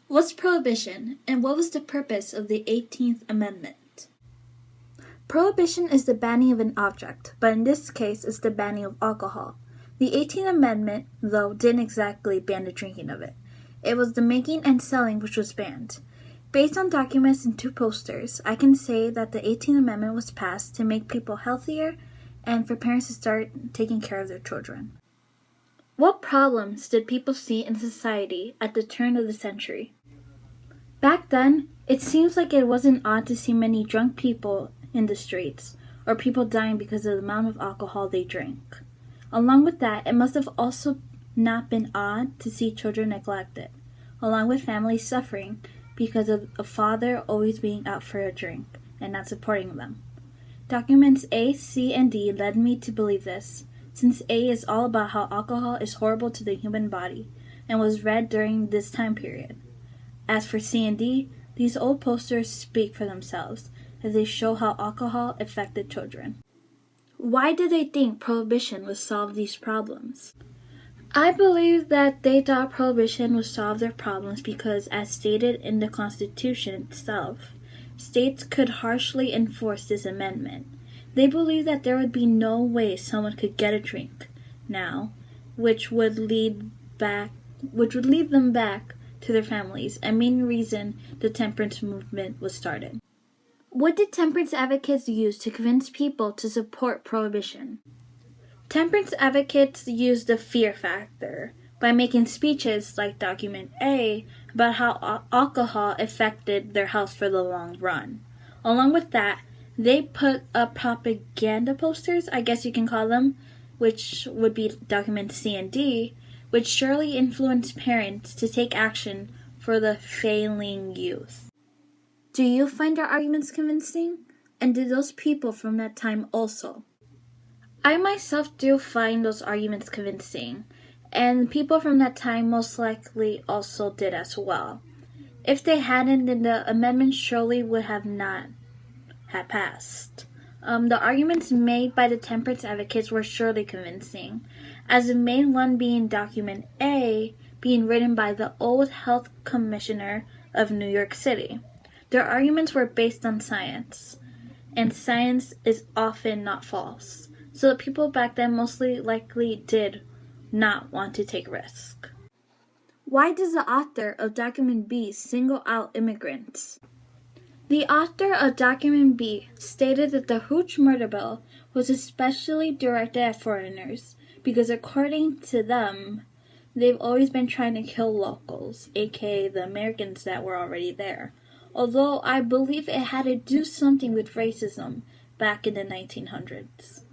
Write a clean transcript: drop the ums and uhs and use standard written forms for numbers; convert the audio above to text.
What's Prohibition, and what was the purpose of the 18th Amendment? Prohibition is the banning of an object, but in this case it's the banning of alcohol. The 18th Amendment, though, didn't exactly ban the drinking of it. It was the making and selling which was banned. Based on documents and 2 posters, I can say that the 18th Amendment was passed to make people healthier and for parents to start taking care of their children. What problems did people see in society at the turn of the century? Back then, it seems like it wasn't odd to see many drunk people in the streets, or people dying because of the amount of alcohol they drank. Along with that, it must have also not been odd to see children neglected, along with families suffering because of a father always being out for a drink and not supporting them. Documents A, C, and D led me to believe this, since A is all about how alcohol is horrible to the human body and was read during this time period. As for C and D, these old posters speak for themselves as they show how alcohol affected children. Why did they think Prohibition would solve these problems? I believe that they thought Prohibition would solve their problems because, as stated in the Constitution itself, states could harshly enforce this amendment. They believed that there would be no way someone could get a drink now, which would lead them back to their families, a main reason the temperance movement was started. What did temperance advocates use to convince people to support Prohibition? Temperance advocates used the fear factor by making speeches like Document A about how alcohol affected their health for the long run. Along with that, they put up propaganda posters, I guess you can call them, which would be Documents C and D, which surely influenced parents to take action for the failing youth. Do you find our arguments convincing? And do those people from that time also? I myself do find those arguments convincing, and people from that time most likely also did as well. If they hadn't, then the amendment surely would have not had passed. The arguments made by the temperance advocates were surely convincing, as the main one being Document A being written by the old health commissioner of New York City. Their arguments were based on science, and science is often not false, so the people back then mostly likely did not want to take risk. Why does the author of Document B single out immigrants? The author of Document B stated that the Hooch murder bill was especially directed at foreigners because, according to them, they've always been trying to kill locals, aka the Americans that were already there, although I believe it had to do something with racism back in the 1900s.